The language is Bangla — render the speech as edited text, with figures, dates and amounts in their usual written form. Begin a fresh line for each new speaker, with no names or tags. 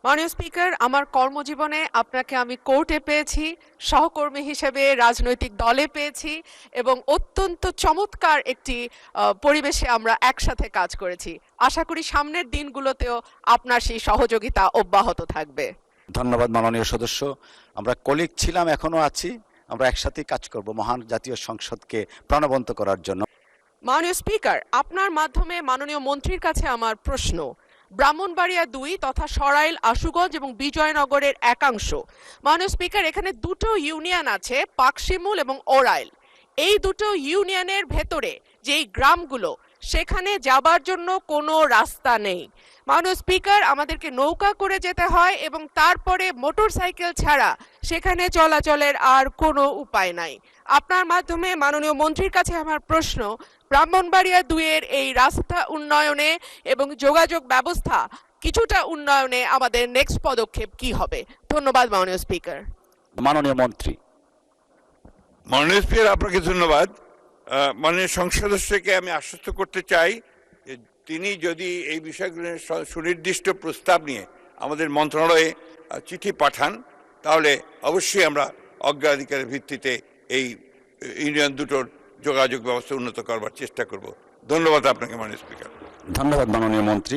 মাননীয় স্পিকার, আমার কর্মজীবনে আপনাকে আমি কোর্টে পেয়েছি, সহকর্মী হিসেবে রাজনৈতিক দলে পেয়েছি এবং অত্যন্ত চমৎকার একটি পরিবেশে আমরা একসাথে কাজ করেছি। আশা করি সামনের দিনগুলোতেও আপনার সেই সহযোগিতা অব্যাহত থাকবে।
ধন্যবাদ মাননীয় সদস্য। আমরা কলিগ ছিলাম, এখনো আছি। আমরা একসাথেই কাজ করব মহান জাতীয় সংসদকে প্রাণবন্ত করার জন্য।
মাননীয় স্পিকার, আপনার মাধ্যমে মাননীয় মন্ত্রীর কাছে আমার প্রশ্ন। ব্রাহ্মণবাড়িয়া ২ তথা সরাইল, আশুগঞ্জ এবং বিজয়নগরের একাংশ। মাননীয় স্পিকার, এখানে দুটো ইউনিয়ন আছে, পাকশিমুল এবং ওরাইল। এই দুটো ইউনিয়নের ভেতরে যেই গ্রামগুলো, সেখানে যাবার জন্য কোনো রাস্তা নেই। মাননীয় স্পিকার, আমাদেরকে নৌকা করে যেতে হয় এবং তারপরে মোটরসাইকেল ছাড়া সেখানে চলাচলের আর কোনো উপায় নাই। আপনার মাধ্যমে মাননীয় মন্ত্রীর কাছে আমার প্রশ্ন, ব্রাহ্মণবাড়িয়া ২ এর এই রাস্তা উন্নয়নে এবং যোগাযোগ ব্যবস্থা কিছুটা উন্নয়নে আমাদের নেক্সট পদক্ষেপ কি হবে? ধন্যবাদ মাননীয় স্পিকার।
মাননীয় মন্ত্রী।
মাননীয় স্পিকার, আপনাকে ধন্যবাদ। মাননীয় সংসদ সদস্যকে আমি আশ্বস্ত করতে চাই যে তিনি যদি এই বিষয়গুলো সুনির্দিষ্ট প্রস্তাব নিয়ে আমাদের মন্ত্রণালয়ে চিঠি পাঠান, তাহলে অবশ্যই আমরা অগ্রাধিকারের ভিত্তিতে এই ইউনিয়ন দুটোর যোগাযোগ ব্যবস্থা উন্নত করবার চেষ্টা করব। ধন্যবাদ আপনাকে মাননীয় স্পিকার।
ধন্যবাদ মাননীয় মন্ত্রী।